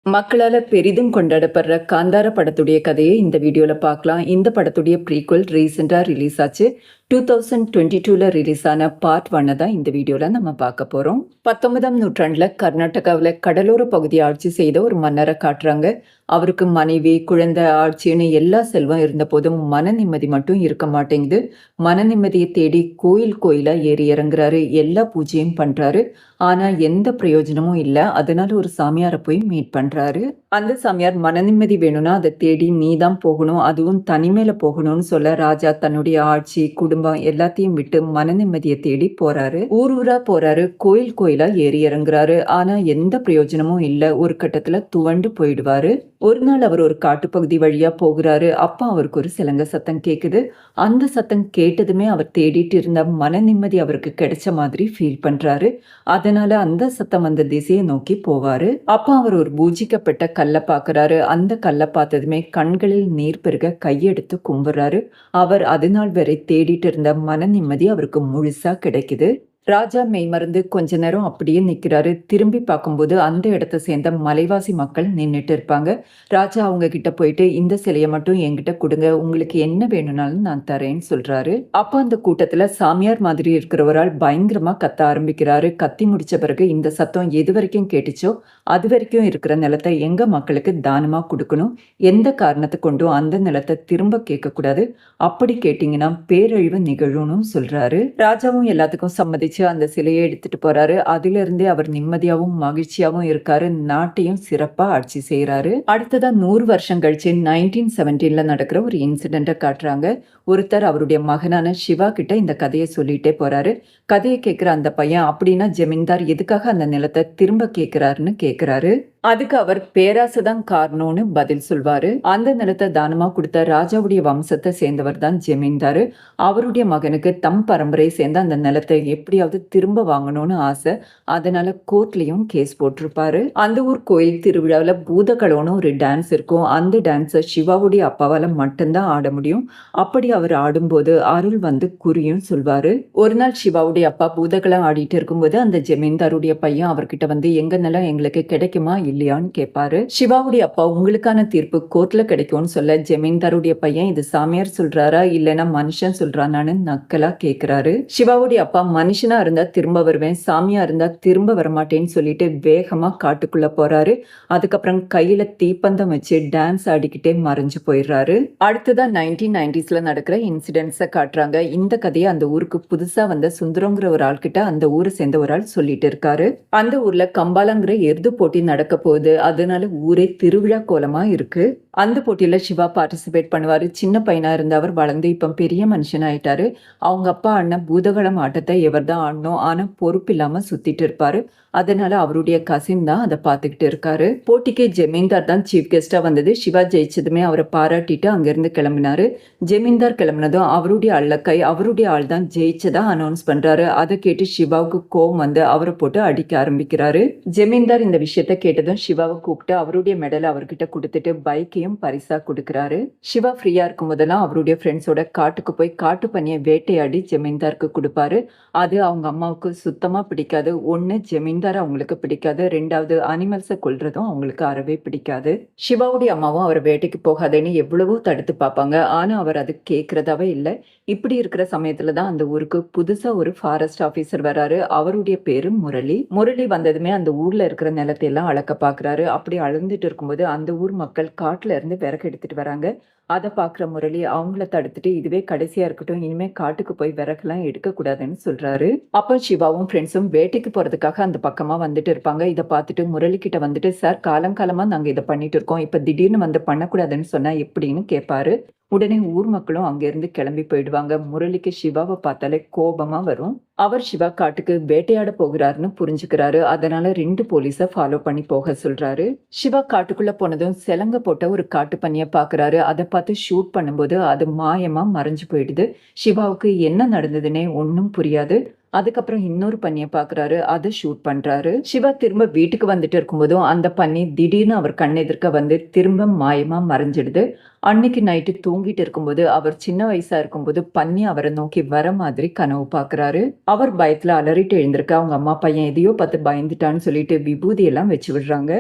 மக்களால பெரிதும் கொண்டாடப்படுற காந்தார படத்துடைய கதையை இந்த வீடியோல பார்க்கலாம். இந்த படத்துடைய ப்ரீக்வல் ரீசெண்டா ரிலீஸ் ஆச்சு. 2022ல ரிலீஸ் ஆன பார்ட் 1 தான் இந்த வீடியோல நம்ம பார்க்க போறோம். 19ஆம் நூற்றாண்டுல கர்நாடகாவுல கடலோர பகுதியை ஆட்சி செய்த ஒரு மன்னரை காட்டுறாங்க. அவருக்கு மனைவி, குழந்தை, ஆட்சின்னு எல்லா செல்வம் இருந்த போதும் மன நிம்மதி மட்டும் இருக்க மாட்டேங்குது. மன நிம்மதியை தேடி கோயில் கோயிலா ஏறி இறங்குறாரு. எல்லா பூஜையும் பண்றாரு. ஆனா எந்த பிரயோஜனமும் இல்ல. அதனால ஒரு சாமியாரை போய் மீட் பண்றாரு. அந்த சாமியார் மன நிம்மதி வேணும்னா அதை தேடி நீ தான் போகணும், அதுவும் தனிமையில போகணும்னு சொல்ல ராஜா தன்னுடைய ஆட்சி, குடும்பம் எல்லாத்தையும் விட்டு மன நிம்மதியை தேடி போறாரு. ஊர் ஊரா போறாரு. கோயில் கோயிலா ஏறி இறங்குறாரு. ஆனா எந்த பிரயோஜனமும் இல்ல. ஒரு கட்டத்துல துவண்டு போயிடுவாரு. ஒரு நாள் அவர் ஒரு காட்டுப்பகுதி வழியா போகிறாரு. அப்ப அவருக்கு ஒரு சிலங்க சத்தம் கேக்குது. அந்த சத்தம் கேட்டதுமே அவர் தேடிட்டு இருந்த மன நிம்மதி அவருக்கு கிடைச்ச மாதிரி ஃபீல் பண்றாரு. அதனால அந்த சத்தம் வந்த திசையை நோக்கி போவாரு. அப்ப அவர் ஒரு பூஜிக்கப்பட்ட கல்லை பார்க்கறாரு. அந்த கல்லை பார்த்ததுமே கண்களில் நீர் பெருக கையெடுத்து கும்பிடுறாரு. அவர் அதுநாள் வரை தேடிட்டு இருந்த மன நிம்மதி அவருக்கு முழுசா கிடைக்குது. ராஜா மெய்மறந்து கொஞ்ச நேரம் அப்படியே நிக்கிறாரு. திரும்பி பார்க்கும்போது அந்த இடத்தை சேர்ந்த மலைவாசி மக்கள் நின்னுட்டு இருப்பாங்க. ராஜா அவங்க கிட்ட போயிட்டு இந்த சிலையை மட்டும் என்கிட்ட கொடுங்க, உங்களுக்கு என்ன வேணும்னாலும் நான் தரேன்னு சொல்றாரு. அப்ப அந்த கூட்டத்துல சாமியார் மாதிரி இருக்கிற ஒரு ஆள் பயங்கரமா கத்த ஆரம்பிக்கிறாரு. கத்தி முடிச்ச பிறகு இந்த சத்தம் எது வரைக்கும் கேட்டுச்சோ அது வரைக்கும் இருக்கிற நிலத்தை எங்க மக்களுக்கு தானமா கொடுக்கணும், எந்த காரணத்தை கொண்டும் அந்த நிலத்தை திரும்ப கேட்க கூடாது, அப்படி கேட்டீங்கன்னா பேரழிவு நிகழும்னு சொல்றாரு. ராஜாவும் எல்லாத்துக்கும் சம்மதிச்சு அந்த சிலையை எடுத்துட்டு போறாரு. அதுல இருந்தே அவர் நிம்மதியாவும் மகிழ்ச்சியாவும் இருக்காரு. நாட்டையும் சிறப்பா ஆட்சி செய்யறாரு. அடுத்ததா 100 வருஷம் கழிச்சு 1917ல நடக்கிற ஒரு இன்சிடென்ட்டை காட்டுறாங்க. ஒருத்தர் அவருடைய மகனான சிவா கிட்ட இந்த கதையை சொல்லிட்டே போறாரு. கதையை கேட்கிற அந்த பையன், அப்படின்னா ஜமீன்தார் எதுக்காக அந்த நிலத்தை திரும்ப கேட்கிறாருன்னு கேட்கிறாரு. அதுக்கு அவர் பேராசைதான் காரணம்னு பதில் சொல்வாரு. அந்த நிலத்தை தானமா கொடுத்த ராஜாவுடைய வம்சத்தை சேர்ந்தவர் தான் ஜமீன்தாரு. அவருடைய மகனுக்கு தம் பரம்பரையை சேர்ந்த அந்த நிலத்தை எப்படியாவது திரும்ப வாங்கணும்னு ஆசை. அதனால கோர்ட்லயும் கேஸ் போட்டிருப்பாரு. அந்த ஊர் கோயில் திருவிழாவில் பூதகளோன்னு ஒரு டான்ஸ் இருக்கும். அந்த டான்ஸை சிவாவுடைய அப்பாவால மட்டும்தான் ஆட முடியும். அப்படி அவர் ஆடும்போது அருள் வந்து குறியும் சொல்வாரு. ஒரு நாள் சிவாவுடைய அப்பா பூதகளம் ஆடிட்டு இருக்கும்போது அந்த ஜமீன்தாருடைய பையன் அவர்கிட்ட வந்து எங்க நிலம் எங்களுக்கு கிடைக்குமா இல்லையான்னு கேட்பாரு. சிவாவுடைய அப்பா உங்களுக்கான தீர்ப்பு கோர்ட்ல கிடைக்கும்னு சொல்ல ஜமீன்தாருடைய பையன் இது சாமியார் சொல்றாரா இல்லைன்னா மனுஷன் சொல்றானான்னு நக்கலா கேட்கிறாரு. சிவாவுடைய அப்பா மனுஷனா இருந்தா திரும்ப வருவேன், சாமியா இருந்தா திரும்ப வரமாட்டேன்னு சொல்லிட்டு வேகமா காட்டுக்குள்ள போறாரு. அதுக்கப்புறம் கையில தீப்பந்தம் வச்சு டான்ஸ் ஆடிக்கிட்டே மறைஞ்சு போயிடுறாரு. அடுத்ததா 1990ஸ்ல நடக்கிற இன்சிடென்ட்ஸை காட்டுறாங்க. இந்த கதையை அந்த ஊருக்கு புதுசா வந்த சுந்தரங்கிற ஒரு ஆள் கிட்ட அந்த ஊரை சேர்ந்த ஒரு ஆள் சொல்லிட்டு இருக்காரு. அந்த ஊர்ல கம்பாலங்கிற எருது போட்டி நடக்க போகுது. அதனால ஊரே திருவிழா கோலமா இருக்கு. அந்த போட்டியில சிவா பார்ட்டிசிபேட் பண்ணுவாரு. சின்ன பையனா இருந்த அவர் வளர்ந்து இப்ப பெரிய மனுஷன் ஆயிட்டாரு. அவங்க அப்பா அண்ணன் பூதகளம் ஆட்டத்தை எவர் தான் ஆடணும், ஆனா பொறுப்பு இல்லாம சுத்திட்டு இருப்பாரு. அதனால அவருடைய கசின் தான் அதை பார்த்துக்கிட்டு இருக்காரு. போட்டிக்கு ஜமீன்தார் தான் சீஃப் கெஸ்டா வந்தது. சிவா ஜெயிச்சதுமே அவரை பாராட்டிட்டு அங்கிருந்து கிளம்பினாரு. ஜமீன்தார் கிளம்பினதும் அவருடைய அல்லக்கை அவருடைய ஆள் தான் ஜெயிச்சதா அனௌன்ஸ் பண்றாரு. அதை கேட்டு சிவாவுக்கு கோபம் வந்து அவரை போட்டு அடிக்க ஆரம்பிக்கிறாரு. ஜமீன்தார் இந்த விஷயத்த கேட்டதும் சிவாவை கூப்பிட்டு அவருடைய மெடலை அவர்கிட்ட கொடுத்துட்டு பைக்கையும் பரிசா கொடுக்கறாரு. சிவா ஃப்ரீயா இருக்கும் போதெல்லாம் அவருடைய ஃப்ரெண்ட்ஸோட காட்டுக்கு போய் காட்டு பனியை வேட்டையாடி ஜமீன்தாருக்கு கொடுப்பாரு. அது அவங்க அம்மாவுக்கு சுத்தமா பிடிக்காது. ஒண்ணு ஜமீன்தார் அவங்களுக்கு பிடிக்காது, ரெண்டாவது அனிமல்ஸை கொல்றதும் அவங்களுக்கு அறவே பிடிக்காது. சிவாவுடைய அம்மாவும் அவர் வேட்டைக்கு போகாதேன்னு எவ்வளவோ தடுத்து பார்ப்பாங்க. ஆனா அவர் அது கேட்கறதாவே இல்லை. இப்படி இருக்கிற சமயத்துல தான் அந்த ஊருக்கு புதுசா ஒரு ஃபாரஸ்ட் ஆபீசர் வராரு. அவருடைய பேரு முரளி. முரளி வந்ததுமே அந்த ஊர்ல இருக்கிற நிலத்தை எல்லாம் அளக்க பாக்குறாரு. அப்படி அளந்துட்டு இருக்கும்போது அந்த ஊர் மக்கள் காட்டுல இருந்து விறகு எடுத்துட்டு வராங்க. அதை பாக்குற முரளி அவங்கள தடுத்துட்டு இதுவே கடைசியா இருக்கட்டும், இனிமே காட்டுக்கு போய் விறகுலாம் எடுக்க கூடாதுன்னு சொல்றாரு. அப்ப சிவாவும் ஃப்ரெண்ட்ஸும் வேட்டைக்கு போறதுக்காக அந்த பக்கமா வந்துட்டு இருப்பாங்க. இதை பார்த்துட்டு முரளி கிட்ட வந்துட்டு சார் காலங்காலமா நாங்க இதை பண்ணிட்டு இருக்கோம், இப்ப திடீர்னு வந்து பண்ணக்கூடாதுன்னு சொன்னா எப்படின்னு கேட்பாரு. உடனே ஊர் மக்களும் அங்கிருந்து கிளம்பி போயிடுவாங்க. முரளிக்கு சிவாவை பார்த்தாலே கோபமா வரும். அவர் சிவா காட்டுக்கு வேட்டையாட போகிறாருன்னு புரிஞ்சுக்கிறாரு. அதனால 2 போலீஸை ஃபாலோ பண்ணி போக சொல்றாரு. சிவா காட்டுக்குள்ள போனதும் செலங்க போட்ட ஒரு காட்டு பன்னியை பாக்குறாரு. அதை பார்த்து ஷூட் பண்ணும்போது அது மாயமா மறைஞ்சு போயிடுது. சிவாவுக்கு என்ன நடந்ததுன்னே ஒன்னும் புரியாது. அதுக்கப்புறம் இன்னொரு பன்னியை பாக்குறாரு. அதை ஷூட் பண்றாரு. சிவா திரும்ப வீட்டுக்கு வந்துட்டு இருக்கும்போதும் அந்த பன்னி திடீர்னு அவர் கண்ணெதிர்க்க வந்து திரும்ப மாயமா மறைஞ்சிடுது. அன்னைக்கு நைட்டு தூங்கிட்டு இருக்கும்போது அவர் சின்ன வயசா இருக்கும்போது பன்னி அவரை நோக்கி வர மாதிரி கனவு பாக்குறாரு. அவர் பயத்துல அலறிட்டு எழுந்திருக்க அவங்க அம்மா பையன் எதையோ பார்த்து பயந்துட்டான்னு சொல்லிட்டு விபூதி எல்லாம் வச்சு விடுறாங்க.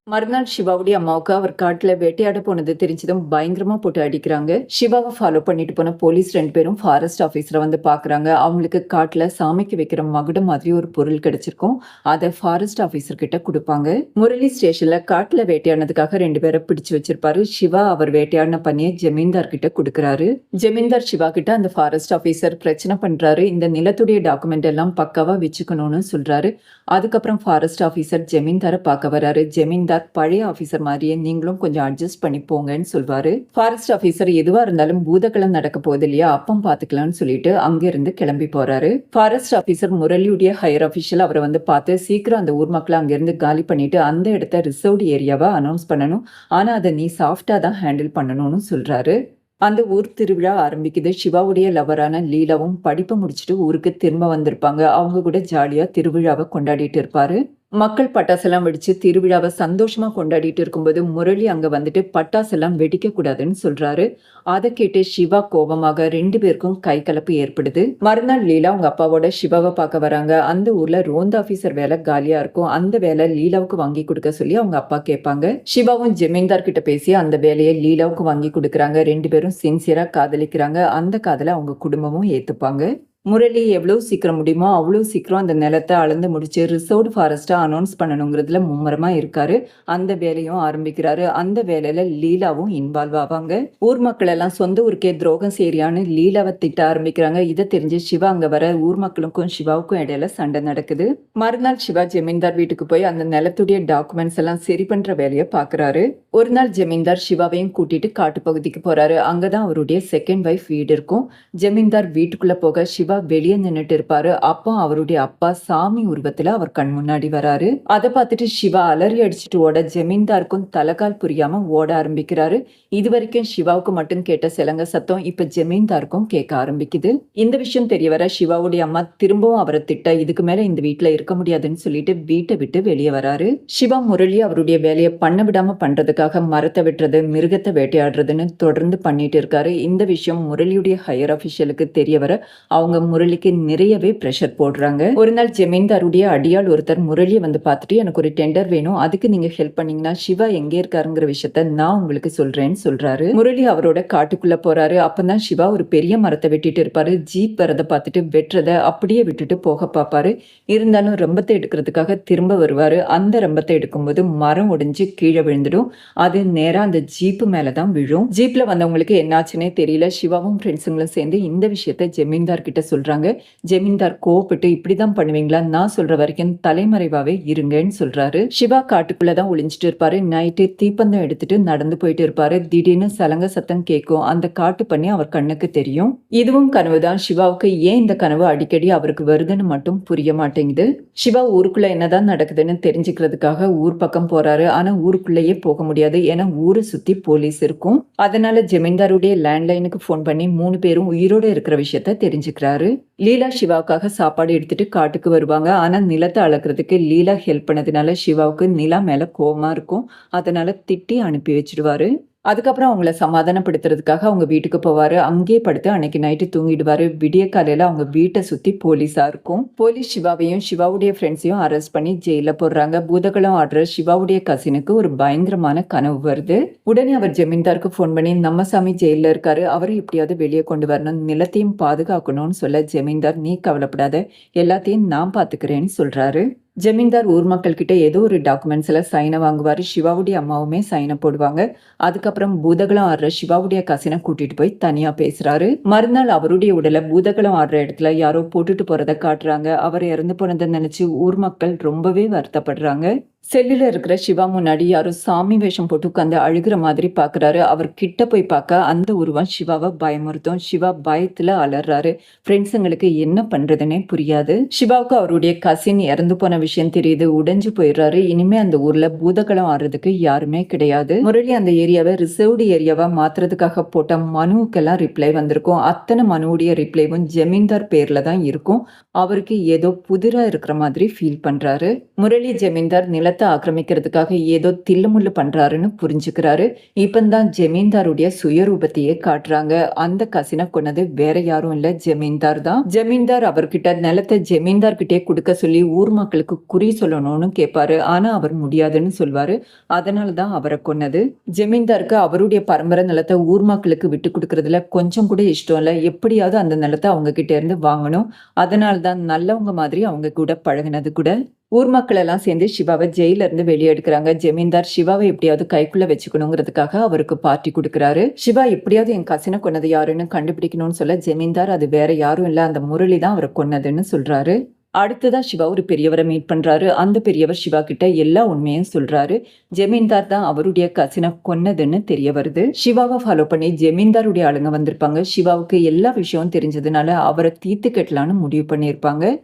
மறுநாள் சிவாவுடைய அம்மாவுக்கு அவர் காட்டுல வேட்டையாட போனது தெரிஞ்சதும் பயங்கரமா போட்டு அடிக்கிறாங்க. சிவாவை ஃபாலோ பண்ணிட்டு போன போலீஸ் 2 பேரும் ஃபாரஸ்ட் ஆபீசரை வந்து பாக்குறாங்க. அவங்களுக்கு காட்டுல சாமிக்கு வைக்கிற மகுடம் மாதிரி ஒரு பொருள் கிடைச்சிருக்கும். அதை ஃபாரஸ்ட் ஆபீசர் கிட்ட கொடுப்பாங்க. முரளி ஸ்டேஷன்ல காட்டுல வேட்டையாடினதுக்காக 2 பேரை பிடிச்சு வச்சிருப்பாரு. சிவா அவர் வேட்டையாடின பண்ணிய ஜமீன்தார் கிட்ட கொடுக்கறாரு. ஜமீன்தார் சிவா கிட்ட அந்த ஃபாரஸ்ட் ஆபீசர் பிரச்சனை பண்றாரு. இந்த நிலத்துடைய டாக்குமெண்ட் எல்லாம் பக்காவா வச்சுக்கணும்னு சொல்றாரு. அதுக்கப்புறம் ஃபாரஸ்ட் ஆபீசர் ஜமீன்தாரை பார்க்க வராரு. ஜமீன்தார் பழைய ஆபீசர் மாதிரியே நீங்களும் கொஞ்சம் அட்ஜஸ்ட் பண்ணி போங்கன்னு சொல்வாரு. ஃபாரஸ்ட் ஆபீசர் எதுவா இருந்தாலும் பூதக்களம் நடக்க போகுது இல்லையா, அப்பம் பாத்துக்கலாம்னு சொல்லிட்டு அங்கிருந்து கிளம்பி போறாரு. ஃபாரஸ்ட் ஆபீசர் முரளியுடைய ஹையர் அபிஷியல் அவரை வந்து பார்த்து சீக்கிரம் அந்த ஊர் மக்களை அங்கிருந்து காலி பண்ணிட்டு அந்த இடத்த ரிசர்வ்டு ஏரியாவா அனௌன்ஸ் பண்ணணும், ஆனா அதை நீ சாஃப்டா தான் ஹேண்டில் பண்ணணும்னு சொல்றாரு. அந்த ஊர் திருவிழா ஆரம்பிக்குது. சிவாவுடைய லவரான லீலாவும் படிப்பை முடிச்சுட்டு ஊருக்கு திரும்ப வந்திருப்பாங்க. அவங்க கூட ஜாலியா திருவிழாவை கொண்டாடிட்டு இருப்பாரு. மக்கள் பட்டாசெல்லாம் வெடிச்சு திருவிழாவை சந்தோஷமா கொண்டாடிட்டு இருக்கும்போது முரளி அங்க வந்துட்டு பட்டாசெல்லாம் வெடிக்க கூடாதுன்னு சொல்றாரு. அதை கேட்டு சிவா கோபமாக 2 பேருக்கும் கை கலப்பு ஏற்படுது. மறுநாள் லீலா அவங்க அப்பாவோட சிவாவை பார்க்க வராங்க. அந்த ஊர்ல ரோந்து ஆபீசர் வேலை காலியா இருக்கும். அந்த வேலை லீலாவுக்கு வாங்கி கொடுக்க சொல்லி அவங்க அப்பா கேட்பாங்க. சிவாவும் ஜமீன்தார் கிட்ட பேசி அந்த வேலையை லீலாவுக்கு வாங்கி கொடுக்கறாங்க. 2 பேரும் சின்சியரா காதலிக்கிறாங்க. அந்த காதலை அவங்க குடும்பமும் ஏத்துப்பாங்க. முரளி எவ்வளவு சீக்கிரம் முடியுமோ அவ்வளவு சீக்கிரம் அந்த நிலத்தை அளந்து முடிச்சு ரிசர்வ்டு ஃபாரஸ்டா அனௌன்ஸ் பண்ணணுங்கிறதுல மும்முரமா இருக்காரு. அந்த வேலையும் ஆரம்பிக்கிறாரு. அந்த வேலையில லீலாவும் இன்வால்வ் ஆவாங்க. ஊர் மக்கள் எல்லாம் சொந்த ஊருக்கே துரோகம் செய்யான்னு லீலாவை திட்ட ஆரம்பிக்கிறாங்க. இதை தெரிஞ்சு சிவா அங்க வர ஊர் மக்களுக்கும் சிவாவுக்கும் இடையில சண்டை நடக்குது. மறுநாள் சிவா ஜமீன்தார் வீட்டுக்கு போய் அந்த நிலத்துடைய டாக்குமெண்ட்ஸ் எல்லாம் சரி பண்ற வேலையை பாக்குறாரு. ஒரு நாள் ஜமீன்தார் சிவாவையும் கூட்டிட்டு காட்டு பகுதிக்கு போறாரு. அங்கதான் அவருடைய செகண்ட் வைஃப் வீடு இருக்கும். ஜமீன்தார் வீட்டுக்குள்ள போக சிவா வெளியே நின்னுட்டு இருப்பாரு. அப்போ அவருடைய அப்பா சாமி உருவத்துல அவர் கண் முன்னாடி வராரு. அதை பார்த்துட்டு சிவா அலறி அடிச்சுட்டு ஓட ஜமீன்தாருக்கும் தலைகால் புரியாம ஓட ஆரம்பிக்கிறாரு. இது வரைக்கும் சிவாவுக்கு மட்டும் கேட்ட சிலங்க சத்தம் இப்ப ஜமீன்தாருக்கும் கேட்க ஆரம்பிக்குது. இந்த விஷயம் தெரிய வர சிவாவுடைய அம்மா திரும்பவும் அவரை திட்ட இதுக்கு மேல இந்த வீட்டுல இருக்க முடியாதுன்னு சொல்லிட்டு வீட்டை விட்டு வெளியே வராரு. சிவா முரளி அவருடைய வேலையை பண்ண விடாம பண்றதுக்காக மரத்தை வெட்டுறது, மிருகத்தை வேட்டையாடுறதுன்னு தொடர்ந்து பண்ணிட்டு இருக்காரு. இந்த விஷயம் முரளியுடைய ஹையர் அபிஷியலுக்கு தெரிய வர அவங்க முரளிக்கு நிறையவே பிரஷர் போடுறாங்க. ஒரு நாள் ஜமீன்தாருடைய அடியாள் ஒருத்தர் முரளியை வந்து பார்த்துட்டு எனக்கு ஒரு டெண்டர் வேணும், அதுக்கு நீங்க ஹெல்ப் பண்ணீங்கன்னா சிவா எங்க இருக்காருங்கிற விஷயத்த நான் உங்களுக்கு சொல்றேன்னு சொல்றாரு. முரளி அவரோட காட்டுக்குள்ள போறாரு. அப்பதான் சிவா ஒரு பெரிய மரத்தை வெட்டிட்டு இருப்பாரு. ஜீப் வரதை பார்த்துட்டு வெட்டுறத அப்படியே விட்டுட்டு போக பார்ப்பாரு. இருந்தாலும் ரம்பத்தை எடுக்கிறதுக்காக திரும்ப வருவாரு. அந்த ரம்பத்தை எடுக்கும்போது மரம் ஒடிஞ்சு கீழே விழுந்துடும். அது நேரா அந்த ஜீப்பு மேலதான் விழும். ஜீப்ல வந்தவங்களுக்கு என்னாச்சுன்னே தெரியல. சிவாவும் ஃப்ரெண்ட்ஸுங்களும் சேர்ந்து இந்த விஷயத்த ஜமீன்தார் கிட்ட சொல்றாங்க. ஜமீன்தார் கோவப்பட்டு இப்படிதான் பண்ணுவீங்களா, நான் சொல்ற வரைக்கும் தலைமறைவாவே இருங்கன்னு சொல்றாரு. சிவா காட்டுக்குள்ளதான் ஒளிஞ்சிட்டு இருப்பாரு. நைட்டு தீப்பந்தம் எடுத்துட்டு நடந்து போயிட்டு இருப்பாரு. திடீர்னு சலங்க சத்தம் கேட்கும். அந்த காட்டு பண்ணி அவர் கண்ணுக்கு தெரியும். இதுவும் கனவுதான். சிவாவுக்கு ஏன் இந்த கனவு அடிக்கடி அவருக்கு வருதுன்னு மட்டும் புரிய மாட்டேங்குது. சிவா ஊருக்குள்ள என்னதான் நடக்குதுன்னு தெரிஞ்சுக்கிறதுக்காக ஊர் பக்கம் போறாரு. ஆனா ஊருக்குள்ளேயே போக முடியாது. ஏன்னா ஊரை சுத்தி போலீஸ் இருக்கும். அதனால ஜமீன்தாருடைய லேண்ட்லைனுக்கு போன் பண்ணி 3 பேரும் உயிரோட இருக்கிற விஷயத்த தெரிஞ்சுக்கிறாரு. லீலா சிவாவுக்காக சாப்பாடு எடுத்துட்டு காட்டுக்கு வருவாங்க. ஆனா நிலத்தை அளக்குறதுக்கு லீலா ஹெல்ப் பண்ணதுனால சிவாவுக்கு நிலா மேல கோவமா இருக்கும். அதனால திட்டி அனுப்பி வச்சிடுவாரு. அதுக்கப்புறம் அவங்கள சமாதானப்படுத்துறதுக்காக அவங்க வீட்டுக்கு போவாரு. அங்கேயே படுத்து அன்னைக்கு நைட்டு தூங்கிடுவாரு. விடிய காலையில அவங்க வீட்டை சுத்தி போலீஸா இருக்கும். போலீஸ் சிவாவையும் சிவாவுடைய ஃப்ரெண்ட்ஸையும் அரெஸ்ட் பண்ணி ஜெயில போடுறாங்க. பூதகுளம் ஆடுற சிவாவுடைய கசினுக்கு ஒரு பயங்கரமான கனவு வருது. உடனே அவர் ஜமீன்தாருக்கு போன் பண்ணி நம்ம சாமி ஜெயில இருக்காரு, அவரை எப்படியாவது வெளியே கொண்டு வரணும், நிலத்தையும் பாதுகாக்கணும்னு சொல்ல ஜமீன்தார் நீ கவலைப்படாத, எல்லாத்தையும் நான் பாத்துக்கிறேன்னு சொல்றாரு. ஜமீன்தார் ஊர் மக்கள் கிட்ட ஏதோ ஒரு டாக்குமெண்ட்ஸ்ல சைனை வாங்குவாரு. சிவாவுடைய அம்மாவுமே சைனை போடுவாங்க. அதுக்கப்புறம் பூதகுளம் ஆடுற சிவாவுடைய கசினை கூட்டிட்டு போய் தனியா பேசுறாரு. மறுநாள் அவருடைய உடலை பூதகுளம் ஆடுற இடத்துல யாரோ போட்டுட்டு போறதை காட்டுறாங்க. அவர் இறந்து போனதை நினைச்சு ஊர் மக்கள் ரொம்பவே வருத்தப்படுறாங்க. செல்லுல இருக்கிற சிவா முன்னாடி யாரும் சாமி வேஷம் போட்டு உட்காந்து அழுகிற மாதிரி பாக்குறாரு. அவர் கிட்ட போய் பார்க்க அந்த உருவம் சிவாவை பயமுறுத்தும். சிவா பயத்துல அலறாரு. ஃப்ரெண்ட்ஸுங்களுக்கு என்ன பண்றதுன்னே புரியாது. சிவாவுக்கு அவருடைய கசின் இறந்து போன விஷயம் தெரியுது. உடைஞ்சு போயிடுறாரு. இனிமே அந்த ஊர்ல பூதகளம் ஆடுறதுக்கு யாருமே கிடையாது. முரளி அந்த ஏரியாவை ரிசர்வ்டு ஏரியாவா மாத்துறதுக்காக போட்ட மனுவுக்கெல்லாம் ரிப்ளை வந்திருக்கும். அத்தனை மனுவுடைய ரிப்ளைவும் ஜமீன்தார் பேர்ல தான் இருக்கும். அவருக்கு ஏதோ புதிரா இருக்கிற மாதிரி ஃபீல் பண்றாரு. முரளி ஜமீன்தார் நிலத்தை நிலத்தை ஆக்கிரமிக்கிறதுக்காக ஏதோ தில்லுமுள்ளு பண்றாருன்னு புரிஞ்சுக்கிறாரு. இப்பந்தான் ஜமீன்தாருடைய சுயரூபத்தையே காட்டுறாங்க. அந்த கசினை கொன்னது வேற யாரும் இல்ல, ஜமீன்தார் தான். ஜமீன்தார் அவர்கிட்ட நிலத்தை ஜமீன்தார் கிட்டே கொடுக்க சொல்லி ஊர் மக்களுக்கு குறி சொல்லணும்னு கேட்பாரு. ஆனா அவர் முடியாதுன்னு சொல்வாரு. அதனாலதான் அவரை கொன்னது. ஜமீன்தாருக்கு அவருடைய பரம்பரை நிலத்தை ஊர் மக்களுக்கு விட்டு கொடுக்கறதுல கொஞ்சம் கூட இஷ்டம் இல்ல. எப்படியாவது அந்த நிலத்தை அவங்க கிட்ட இருந்து வாங்கணும். அதனால்தான் நல்லவங்க மாதிரி அவங்க கூட பழகினது கூட. ஊர் மக்கள் எல்லாம் சேர்ந்து சிவாவை ஜெயில இருந்து வெளியே எடுக்கிறாங்க. ஜமீன்தார் சிவாவை எப்படியாவது கைக்குள்ள வச்சுக்கணுங்கிறதுக்காக அவருக்கு பார்ட்டி கொடுக்குறாரு. சிவா எப்படியாவது என் கசினை கொன்னது யாருன்னு கண்டுபிடிக்கணும்னு சொல்ல ஜமீன்தார் அது வேற யாரும் இல்ல, அந்த முரளி தான் அவரை கொன்னதுன்னு சொல்றாரு. அடுத்ததா சிவா ஒரு பெரியவரை மீட் பண்றாரு. அந்த பெரியவர் சிவா கிட்ட எல்லா உண்மையும் சொல்றாரு. ஜமீன்தார் தான் அவருடைய கசினை கொன்னதுன்னு தெரிய வருது. சிவாவை ஃபாலோ பண்ணி ஜமீன்தாருடைய ஆளுங்க வந்திருப்பாங்க. சிவாவுக்கு எல்லா விஷயமும் தெரிஞ்சதுனால அவரை தீர்த்து கட்டலான்னு முடிவு பண்ணியிருப்பாங்க.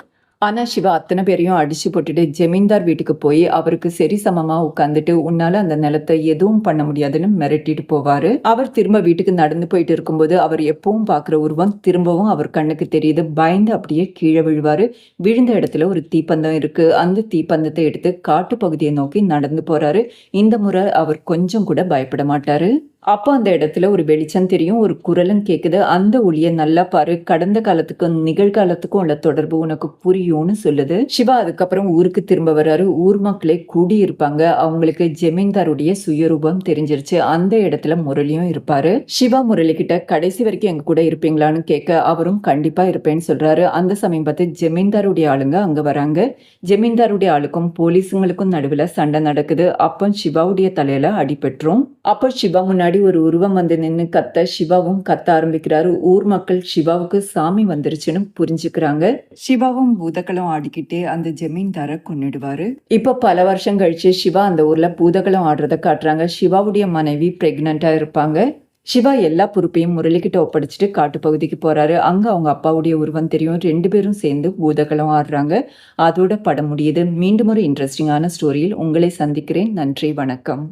ஆனா சிவா அத்தனை பேரையும் அடிச்சு போட்டுட்டு ஜமீன்தார் வீட்டுக்கு போய் அவருக்கு சரி சமமா உட்காந்துட்டு உன்னால அந்த நிலத்தை எதுவும் பண்ண முடியாதுன்னு மிரட்டிட்டு போவாரு. அவர் திரும்ப வீட்டுக்கு நடந்து போயிட்டு இருக்கும்போது அவர் எப்பவும் பாக்குற உருவம் திரும்பவும் அவர் கண்ணுக்கு தெரியுது. பயந்து அப்படியே கீழே விழுவாரு. விழுந்த இடத்துல ஒரு தீப்பந்தம் இருக்கு. அந்த தீப்பந்தத்தை எடுத்து காட்டு பகுதியை நோக்கி நடந்து போறாரு. இந்த முறை அவர் கொஞ்சம் கூட பயப்பட மாட்டாரு. அப்போ அந்த இடத்துல ஒரு வெளிச்சம் தெரியும், ஒரு குரலும் கேக்குது. அந்த ஒளியை நல்லா பாரு, கடந்த காலத்துக்கும் நிகழ்காலத்துக்கும் உள்ள தொடர்பு உனக்கு புரியும்னு சொல்லுது. சிவா அதுக்கப்புறம் ஊருக்கு திரும்ப வர்றாரு. ஊர் மக்களே கூடி இருப்பாங்க. அவங்களுக்கு ஜமீன்தாருடைய சுயரூபம் தெரிஞ்சிருச்சு. அந்த இடத்துல முரளியும் இருப்பாரு. சிவா முரளி கிட்ட கடைசி வரைக்கும் எங்க கூட இருப்பீங்களான்னு கேட்க அவரும் கண்டிப்பா இருப்பேன்னு சொல்றாரு. அந்த சமயம் பார்த்து ஜமீன்தாருடைய ஆளுங்க அங்க வராங்க. ஜமீன்தாருடைய ஆளுக்கும் போலீஸுங்களுக்கும் நடுவுல சண்டை நடக்குது. அப்போ சிவாவுடைய தலையில அடிபட்டுரும். அப்போ சிவா முன்னாடி ஒரு உருவம் வந்து நின்று கத்த சிவாவும் கத்த ஆரம்பிக்கிறாரு. ஊர் மக்கள் சிவாவுக்கு சாமி வந்துருச்சுன்னு புரிஞ்சுக்கிறாங்க. சிவாவும் பூதகளும் ஆடிக்கிட்டே அந்த ஜமீன்தாரை கொன்னிடுவாரு. இப்ப பல வருஷம் கழிச்சு சிவா அந்த ஊர்ல பூதகளும் ஆடுறத காட்டுறாங்க. சிவாவுடைய மனைவி பிரெக்னண்டா இருப்பாங்க. சிவா எல்லா பொறுப்பையும் முரளிக்கிட்ட ஒப்படைச்சிட்டு காட்டு பகுதிக்கு போறாரு. அங்க அவங்க அப்பாவுடைய உருவம் தெரியும். 2 பேரும் சேர்ந்து பூதகளும் ஆடுறாங்க. அதோட படம் முடியுது. மீண்டும் ஒரு இன்ட்ரெஸ்டிங்கான ஸ்டோரியில் உங்களை சந்திக்கிறேன். நன்றி, வணக்கம்.